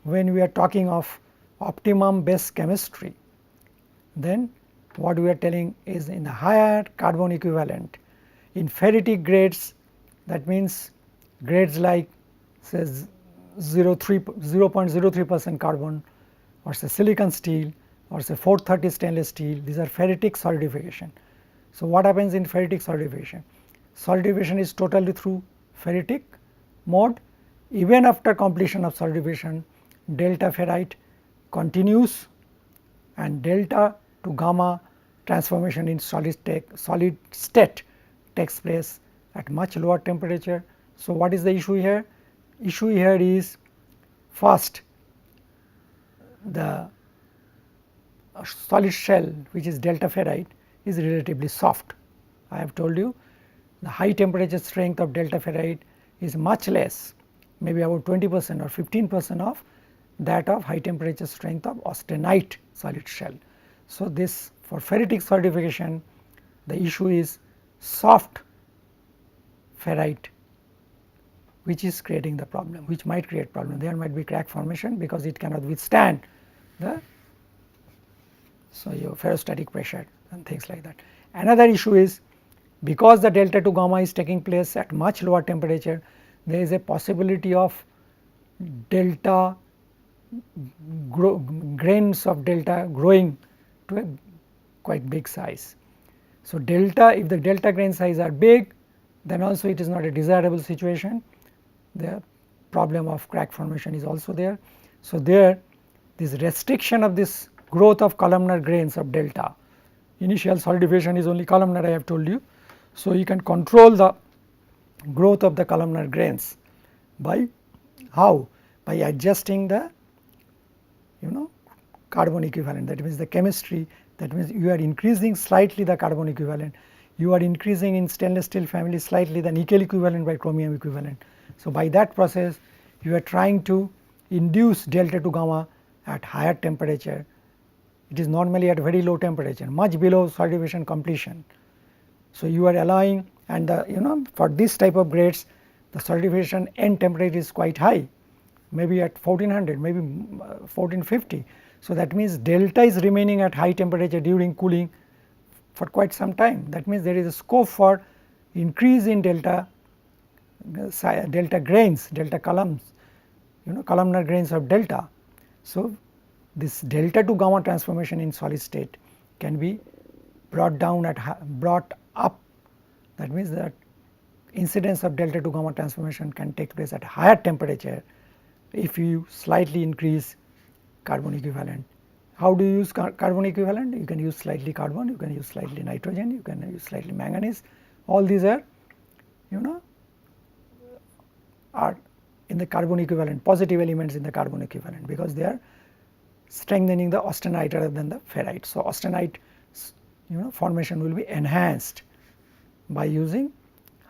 when we are talking of optimum base chemistry, then what we are telling is in the higher carbon equivalent in ferritic grades, that means grades like say 0.03% carbon, or say silicon steel, or say 430 stainless steel, these are ferritic solidification. So, what happens in ferritic solidification? Solidification is totally through ferritic mode. Even after completion of solidification, delta ferrite continues and delta to gamma transformation in solid state takes place at much lower temperature. So, what is the issue here? Issue here is first the solid shell, which is delta ferrite, is relatively soft. I have told you the high temperature strength of delta ferrite is much less, maybe about 20% or 15% of that of high temperature strength of austenite solid shell. So, this for ferritic solidification, the issue is soft ferrite, which is creating the problem, which might create problem. There might be crack formation because it cannot withstand the your ferrostatic pressure and things like that. Another issue is because the delta to gamma is taking place at much lower temperature, there is a possibility of delta grains of delta growing to a quite big size. So, delta, if the delta grain size are big, then also it is not a desirable situation. The problem of crack formation is also there. So, there this restriction of this growth of columnar grains of delta, initial solidification is only columnar, I have told you. So, you can control the growth of the columnar grains by how? By adjusting the carbon equivalent, that means the chemistry, that means you are increasing slightly the carbon equivalent, you are increasing in stainless steel family slightly the nickel equivalent by chromium equivalent. So, by that process you are trying to induce delta to gamma at higher temperature. It is normally at very low temperature, much below solidification completion. So, you are allowing, and the for this type of grades the solidification end temperature is quite high, maybe at 1400, maybe 1450. So, that means delta is remaining at high temperature during cooling for quite some time. That means there is a scope for increase in delta grains, delta columns, columnar grains of delta. So, this delta to gamma transformation in solid state can be brought up, that means that incidence of delta to gamma transformation can take place at higher temperature if you slightly increase carbon equivalent. How do you use carbon equivalent? You can use slightly carbon, you can use slightly nitrogen, you can use slightly manganese. All these are in the carbon equivalent, positive elements in the carbon equivalent, because they are strengthening the austenite rather than the ferrite. So, austenite formation will be enhanced by using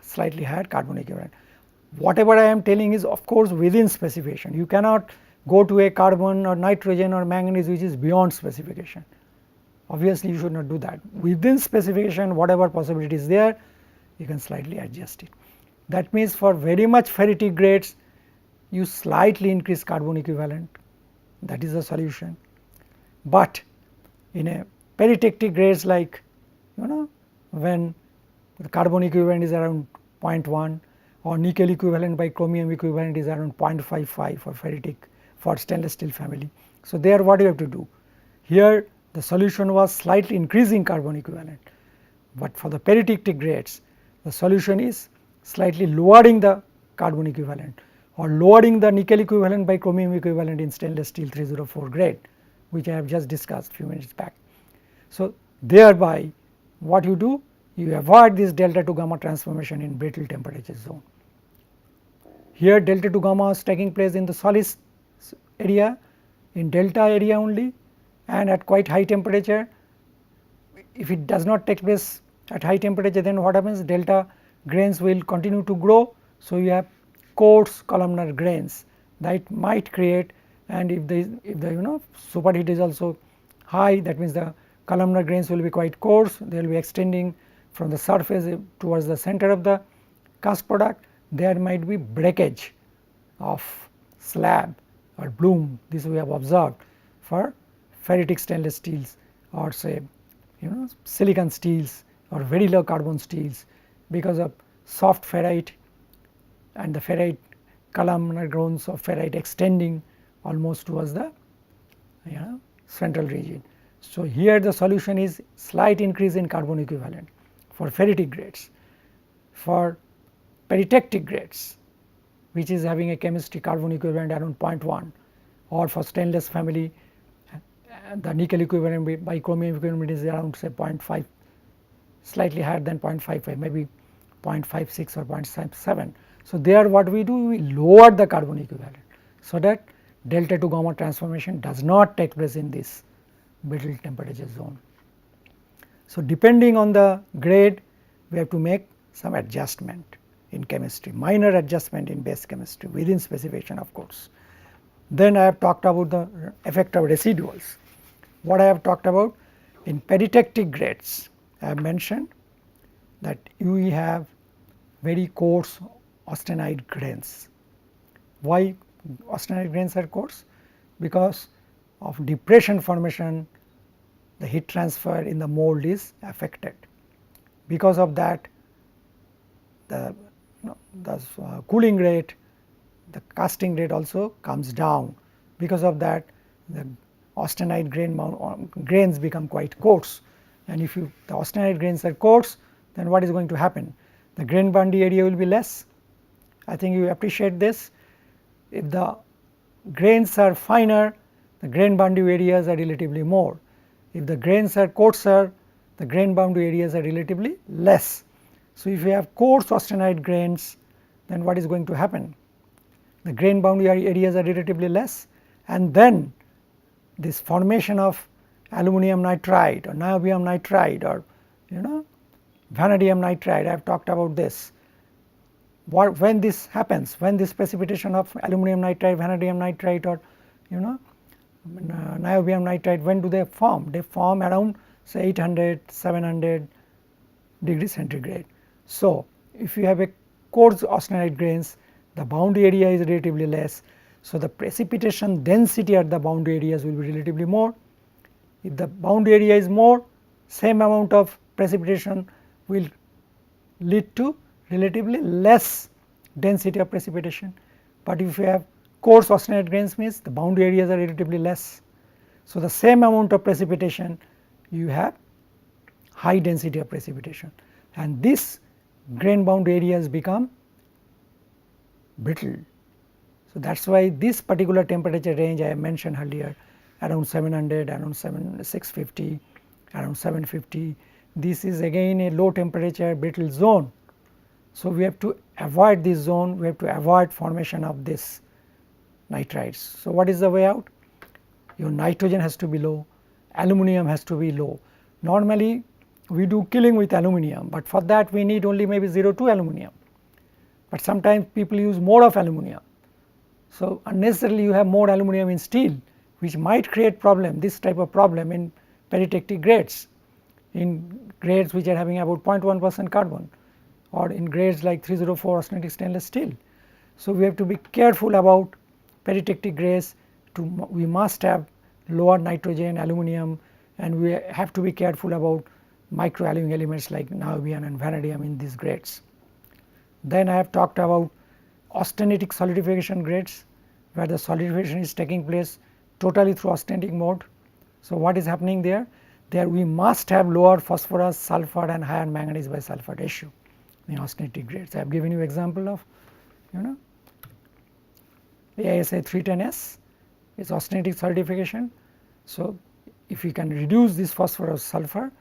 slightly higher carbon equivalent. Whatever I am telling is of course within specification. You cannot go to a carbon or nitrogen or manganese which is beyond specification. Obviously, you should not do that. Within specification, whatever possibility is there, you can slightly adjust it. That means for very much ferritic grades, you slightly increase carbon equivalent, that is the solution. But in a peritectic grades like when the carbon equivalent is around 0.1 or nickel equivalent by chromium equivalent is around 0.55 for ferritic for stainless steel family. So, there what you have to do? Here the solution was slightly increasing carbon equivalent, but for the peritectic grades the solution is slightly lowering the carbon equivalent or lowering the nickel equivalent by chromium equivalent in stainless steel 304 grade, which I have just discussed few minutes back. So, thereby what you do? You avoid this delta to gamma transformation in brittle temperature zone. Here delta to gamma is taking place in the solid area, in delta area only, and at quite high temperature. If it does not take place at high temperature, then what happens? Delta grains will continue to grow. So, you have coarse columnar grains that might create, and if the superheat is also high, that means the columnar grains will be quite coarse, they will be extending from the surface towards the center of the cast product. There might be breakage of slab or bloom, this we have observed for ferritic stainless steels or say silicon steels or very low carbon steels, because of soft ferrite and the ferrite columnar grounds of ferrite extending almost towards the central region. So, here the solution is slight increase in carbon equivalent for ferritic grades. For peritectic grades, which is having a chemistry carbon equivalent around 0.1, or for stainless family the nickel equivalent by chromium equivalent is around say 0.5, slightly higher than 0.55, maybe 0.56 or 0.7. So, there what we do, we lower the carbon equivalent, so that delta to gamma transformation does not take place in this brittle temperature zone. So, depending on the grade, we have to make some adjustment in chemistry, minor adjustment in base chemistry within specification of course. Then I have talked about the effect of residuals. What I have talked about in peritectic grades, I have mentioned that we have very coarse austenite grains. Why austenite grains are coarse? Because of depression formation, the heat transfer in the mold is affected. Because of that, the cooling rate, the casting rate also comes down. Because of that, the austenite grains become quite coarse, and if the austenite grains are coarse, then what is going to happen? The grain boundary area will be less. I think you appreciate this. If the grains are finer, the grain boundary areas are relatively more. If the grains are coarser, the grain boundary areas are relatively less. So, if you have coarse austenite grains, then what is going to happen? The grain boundary areas are relatively less, and then this formation of aluminum nitride or niobium nitride or vanadium nitride, I have talked about this. When this happens, when this precipitation of aluminum nitride, vanadium nitride or niobium nitride, when do they form? They form around say 800, 700 degrees centigrade. So, if you have a coarse austenite grains, the boundary area is relatively less. So, the precipitation density at the boundary areas will be relatively more. If the boundary area is more, same amount of precipitation will lead to relatively less density of precipitation. But if you have coarse austenite grains, means the boundary areas are relatively less. So, the same amount of precipitation you have high density of precipitation, and this grain boundary areas become brittle. So, that is why this particular temperature range I have mentioned earlier, around 700, around 650, around 750, this is again a low temperature brittle zone. So, we have to avoid this zone, we have to avoid formation of this nitrides. So, what is the way out? Your nitrogen has to be low, aluminum has to be low. Normally we do killing with aluminum, but for that we need only maybe 0.2 aluminum, but sometimes people use more of aluminum. So, unnecessarily you have more aluminum in steel, which might create problem, this type of problem in peritectic grades, in grades which are having about 0.1% carbon, or in grades like 304 austenitic stainless steel. So, we have to be careful about peritectic grades. We must have lower nitrogen, aluminum, and we have to be careful about microalloying elements like niobium and vanadium in these grades. Then I have talked about austenitic solidification grades, where the solidification is taking place totally through austenitic mode. So, what is happening there? There we must have lower phosphorus, sulfur and higher manganese by sulfur ratio in austenitic grades. I have given you example of ASA 310S is austenitic solidification. So, if we can reduce this phosphorus sulfur,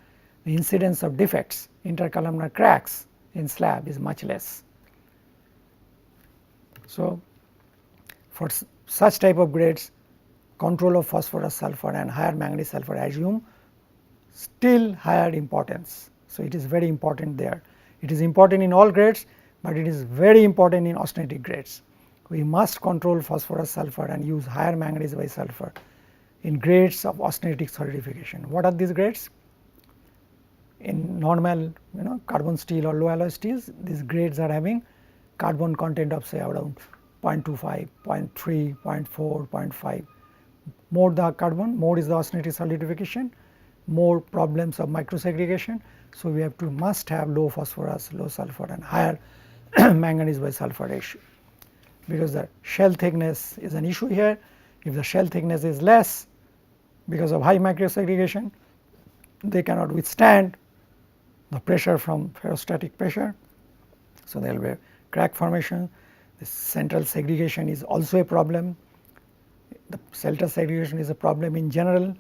the incidence of defects, intercolumnar cracks in slab is much less. So, for such type of grades, control of phosphorus sulfur and higher manganese sulfur assume still higher importance. So, it is very important there. It is important in all grades, but it is very important in austenitic grades. We must control phosphorus sulfur and use higher manganese by sulfur in grades of austenitic solidification. What are these grades? In normal carbon steel or low alloy steels, these grades are having carbon content of say around 0.25, 0.3, 0.4, 0.5. More the carbon, more is the austenitic solidification, more problems of microsegregation. So, we have to must have low phosphorus, low sulfur and higher manganese by sulfur ratio, because the shell thickness is an issue here. If the shell thickness is less because of high microsegregation, they cannot withstand the pressure from ferrostatic pressure. So, there will be a crack formation. The central segregation is also a problem. The central segregation is a problem in general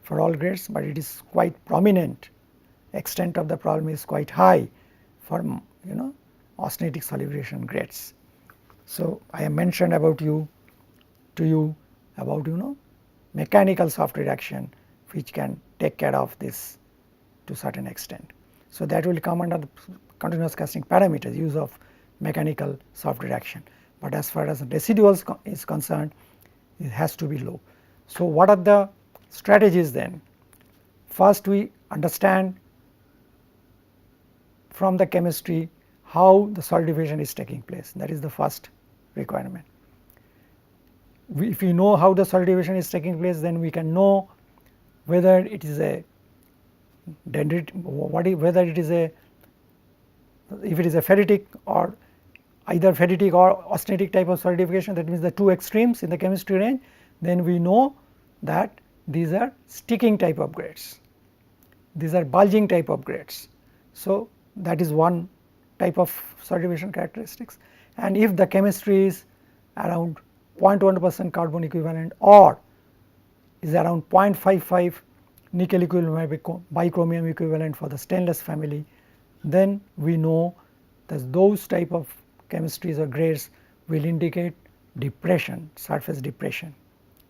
for all grades, but it is quite prominent. Extent of the problem is quite high for austenitic solidification grades. So, I have mentioned about to you about mechanical soft reduction, which can take care of this to certain extent. So, that will come under the continuous casting parameters, use of mechanical soft reduction, but as far as residuals is concerned, it has to be low. So, what are the strategies then? First, we understand from the chemistry how the solidification is taking place. That is the first requirement. If we know how the solidification is taking place, then we can know whether it is a whether it is a, if it is a ferritic or either ferritic or austenitic type of solidification, that means the two extremes in the chemistry range, then we know that these are sticking type of grades, these are bulging type of grades. So, that is one type of solidification characteristics, and if the chemistry is around 0.1% carbon equivalent or is around 0.55 nickel equivalent bichromium equivalent for the stainless family, then we know that those type of chemistries or grades will indicate depression, surface depression,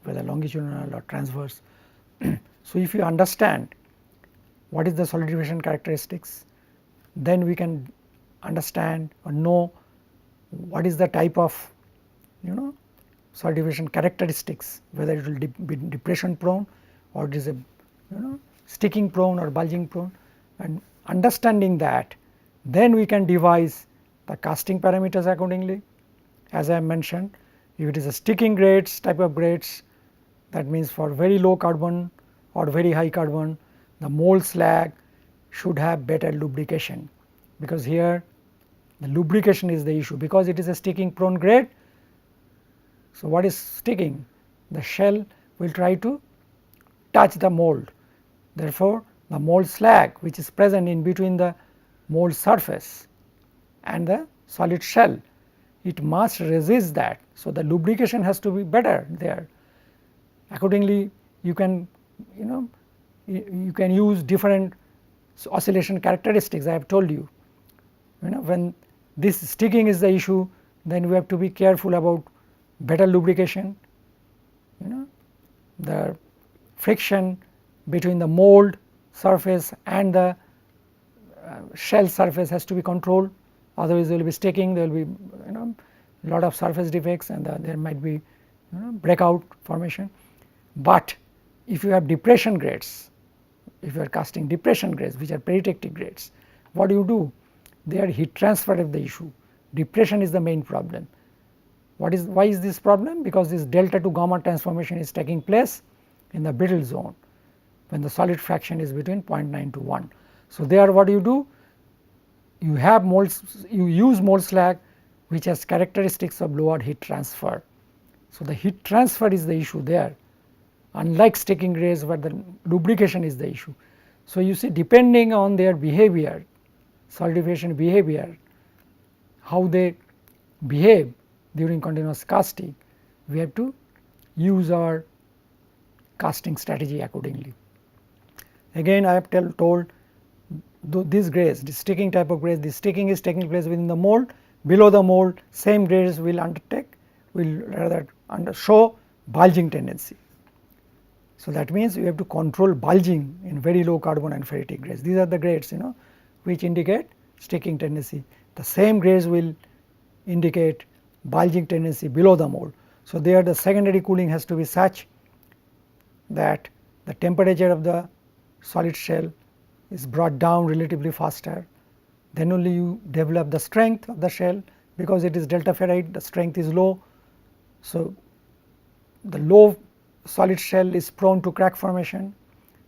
whether longitudinal or transverse. So, if you understand what is the solidification characteristics, then we can understand or know what is the type of solidification characteristics, whether it will be depression prone or it is a sticking prone or bulging prone, and understanding that, then we can devise the casting parameters accordingly. As I mentioned, if it is a sticking grades type of grades, that means for very low carbon or very high carbon, the mold slag should have better lubrication, because here the lubrication is the issue, because it is a sticking prone grade. So, what is sticking? The shell will try to touch the mold. Therefore, the mold slag which is present in between the mold surface and the solid shell, it must resist that. So, the lubrication has to be better there. Accordingly, you can you can use different oscillation characteristics. I have told you, when this sticking is the issue, then we have to be careful about better lubrication. The friction between the mold surface and the shell surface has to be controlled, otherwise there will be sticking, there will be lot of surface defects, and there might be breakout formation. But if you have depression grades, if you are casting depression grades which are peritectic grades, what do? There heat transfer is the issue. Depression is the main problem. Why is this problem? Because this delta to gamma transformation is taking place in the brittle zone when the solid fraction is between 0.9 to 1. So, there what you do? You have molds, you use mold slag which has characteristics of lower heat transfer. So, the heat transfer is the issue there, unlike sticking grades where the lubrication is the issue. So, you see, depending on their behavior, solidification behavior, how they behave during continuous casting, we have to use our casting strategy accordingly. Again, I have told these grades, the sticking type of grades, the sticking is taking place within the mold. Below the mold, same grades will show bulging tendency. So, that means you have to control bulging in very low carbon and ferritic grades. These are the grades which indicate sticking tendency. The same grades will indicate bulging tendency below the mold. So, there the secondary cooling has to be such that the temperature of the solid shell is brought down relatively faster, then only you develop the strength of the shell, because it is delta ferrite, the strength is low. So, the low solid shell is prone to crack formation.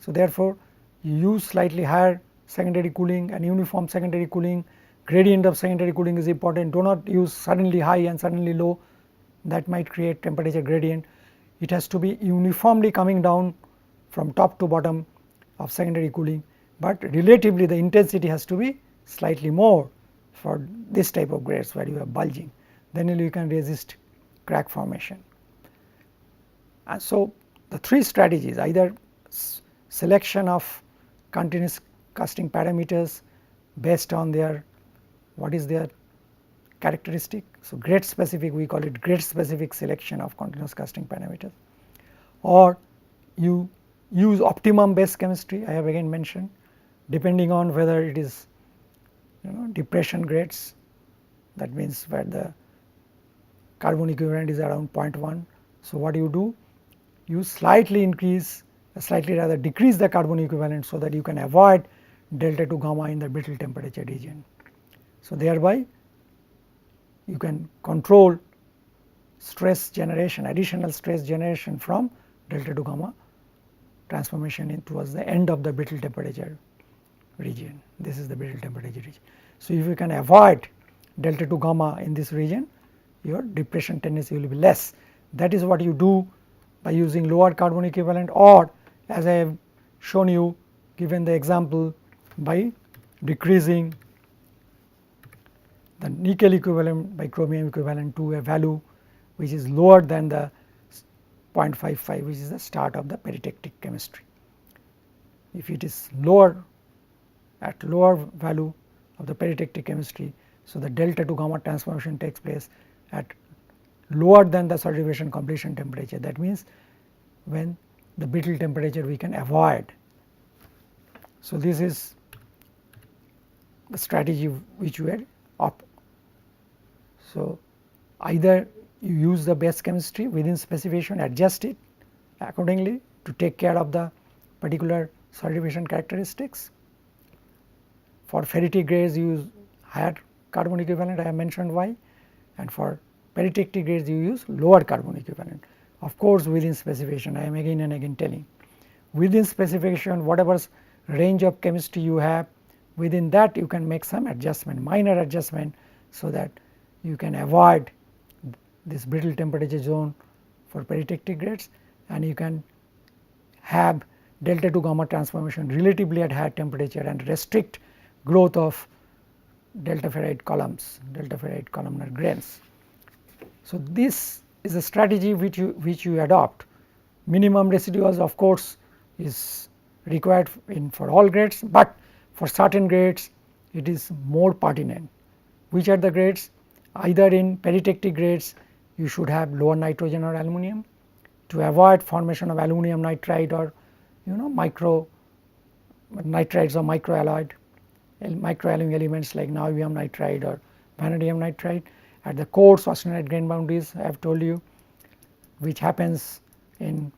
So, therefore, you use slightly higher secondary cooling and uniform secondary cooling. Gradient of secondary cooling is important. Do not use suddenly high and suddenly low, that might create temperature gradient. It has to be uniformly coming down from top to bottom of secondary cooling, but relatively the intensity has to be slightly more for this type of grades where you have bulging, then only you can resist crack formation. And so, the three strategies, either selection of continuous casting parameters based on their what is their characteristic. So, grade specific, we call it grade specific selection of continuous casting parameters, or you use optimum base chemistry, I have again mentioned, depending on whether it is depression grades, that means where the carbon equivalent is around 0.1. So, what you do, you slightly increase, slightly rather decrease the carbon equivalent, so that you can avoid delta to gamma in the brittle temperature region. So, thereby you can control stress generation, additional stress generation from delta to gamma transformation in towards the end of the brittle temperature region. This is the brittle temperature region. So, if you can avoid delta to gamma in this region, your depression tendency will be less. That is what you do by using lower carbon equivalent, or as I have shown you, given the example, by decreasing the nickel equivalent by chromium equivalent to a value which is lower than the 0.55, which is the start of the peritectic chemistry. If it is lower, at lower value of the peritectic chemistry, so the delta to gamma transformation takes place at lower than the solidification completion temperature. That means when the brittle temperature we can avoid. So, this is the strategy which we had opt. So, either you use the base chemistry within specification, adjust it accordingly to take care of the particular solidification characteristics. For ferritic grades you use higher carbon equivalent, I have mentioned why, and for peritectic grades you use lower carbon equivalent. Of course, within specification, I am again and again telling, within specification whatever range of chemistry you have, within that you can make some adjustment, minor adjustment, so that you can avoid this brittle temperature zone for peritectic grades, and you can have delta to gamma transformation relatively at higher temperature and restrict growth of delta ferrite columns, delta ferrite columnar grains. So, this is a strategy which you adopt. Minimum residuals of course is required for all grades, but for certain grades it is more pertinent. Which are the grades? Either in peritectic grades you should have lower nitrogen or aluminum to avoid formation of aluminum nitride or micro nitrides or microalloyed microalloying elements like niobium nitride or vanadium nitride at the coarse austenite grain boundaries I have told you, which happens in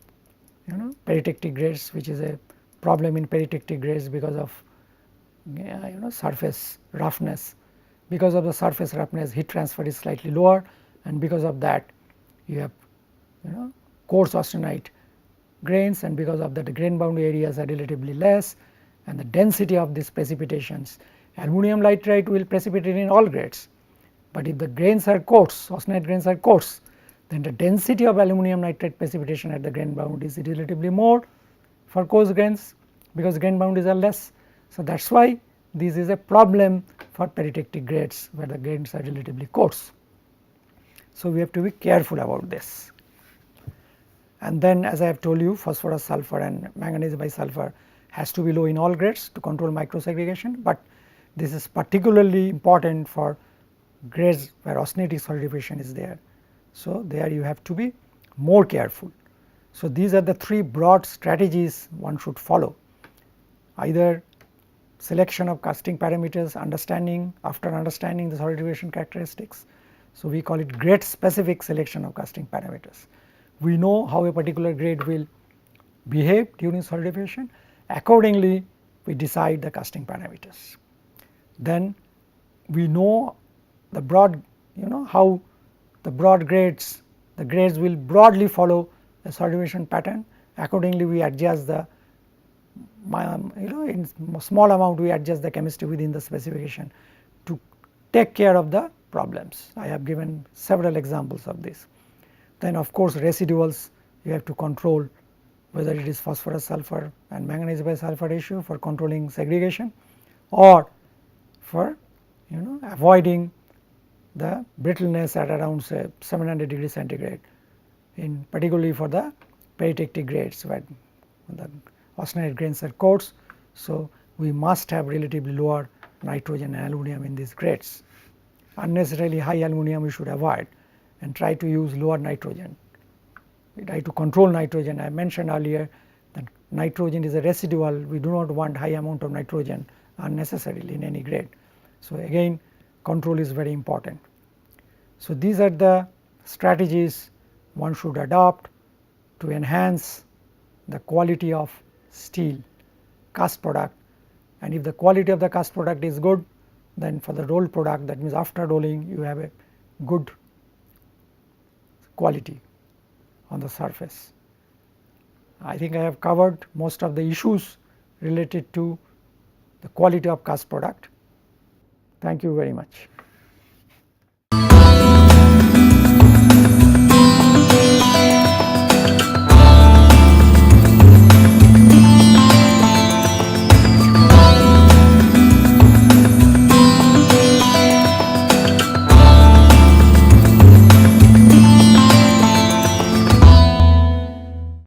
peritectic grades, which is a problem in peritectic grades because of surface roughness. Because of the surface roughness, heat transfer is slightly lower, and because of that you have coarse austenite grains, and because of that the grain boundary areas are relatively less, and the density of these precipitations, aluminum nitride will precipitate in all grades, but if the grains are coarse, austenite grains are coarse, then the density of aluminum nitride precipitation at the grain boundaries is relatively more for coarse grains, because grain boundaries are less. So, that is why this is a problem for peritectic grades where the grains are relatively coarse. So, we have to be careful about this. And then as I have told you, phosphorus sulfur and manganese bisulfur has to be low in all grades to control microsegregation, but this is particularly important for grades where austenitic solidification is there. So, there you have to be more careful. So, these are the three broad strategies one should follow, either selection of casting parameters, after understanding the solidification characteristics. So, we call it grade specific selection of casting parameters. We know how a particular grade will behave during solidification, accordingly we decide the casting parameters. Then we know the broad how the broad grades the grades will broadly follow the solidification pattern. Accordingly, we adjust the in small amount we adjust the chemistry within the specification to take care of the problems. I have given several examples of this. Then of course, residuals you have to control, whether it is phosphorus sulfur and manganese by sulfur ratio for controlling segregation, or for avoiding the brittleness at around say 700 degrees centigrade, in particularly for the peritectic grades where the austenite grains are coarse. So, we must have relatively lower nitrogen and aluminum in these grades. Unnecessarily high aluminum we should avoid and try to use lower nitrogen. We try to control nitrogen. I mentioned earlier that nitrogen is a residual, we do not want high amount of nitrogen unnecessarily in any grade. So, again control is very important. So, these are the strategies one should adopt to enhance the quality of steel cast product, and if the quality of the cast product is good, then for the rolled product, that means after rolling you have a good quality on the surface. I think I have covered most of the issues related to the quality of cast product. Thank you very much.